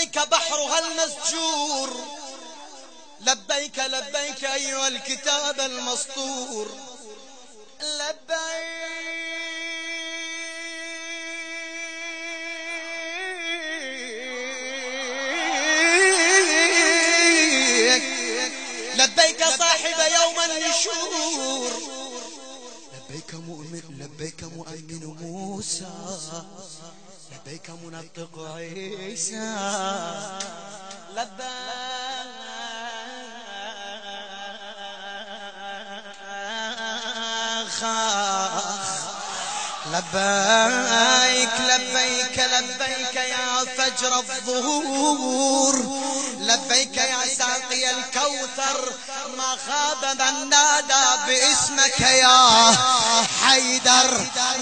لبيك بحرها المسجور، لبيك لبيك أيها الكتاب المسطور، لبيك لبيك صاحب يوم النشور، لبيك مؤمن لبيك مؤمن موسى، لبيك منطق عيسى، لبيك لبيك لبيك يا فجر الظهور، لبيك يا ساقي الكوثر، ما خاب من نادى باسمك يا حيدر،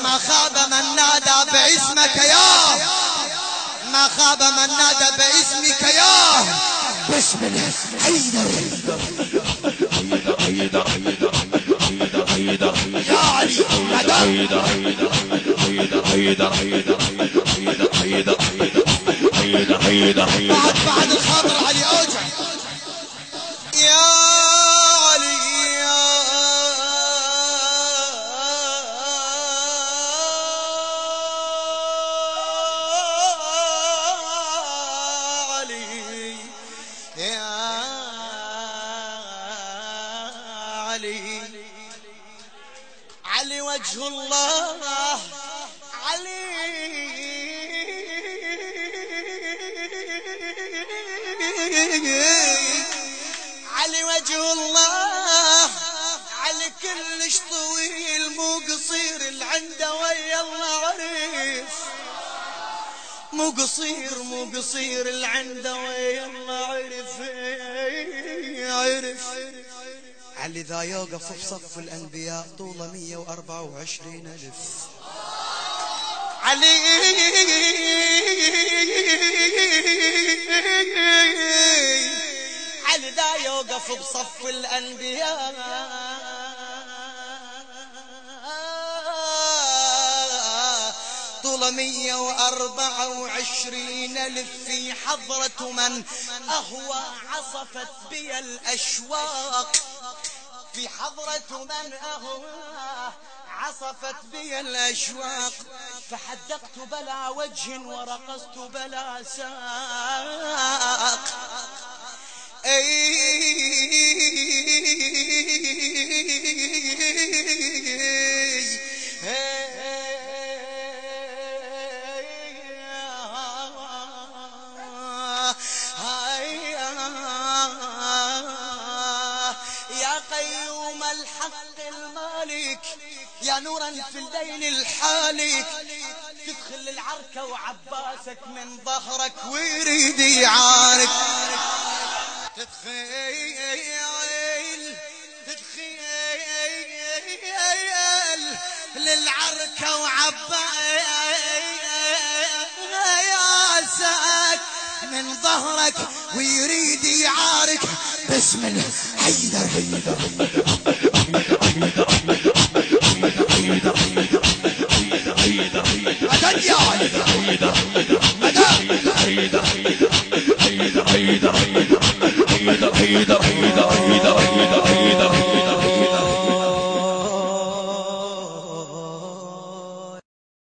ما خاب من نادى باسمك يا، ما خاب من نادى باسمك يا باسم حيدر. يا علي بعد الخاطر علي اوجع. يا علي يا علي يا علي، علي وجه الله، علي علي وجه الله، علي كلش طويل مو قصير، العنده ويا الله عرف، مو قصير مو قصير، العنده ويا الله عرف عرف. علي ذا يوقف بصف الأنبياء طوله 124,000. علي علي ذا يوقف بصف الأنبياء طوله 124,000، في حضرة من أهوى عصفت بي الأشواق، في حضرة من أهوى عصفت بي الأشواق، فحدقت بلا وجه ورقصت بلا ساق. يا قيوم الحق المالك، يا نورا في الليل الحالك، تدخل العركة وعباسك من ظهرك ويريد يعارك، تدخل للعركة وعباسك من ظهرك ويريد يعارك باسم الحيدر. مدد يا مدد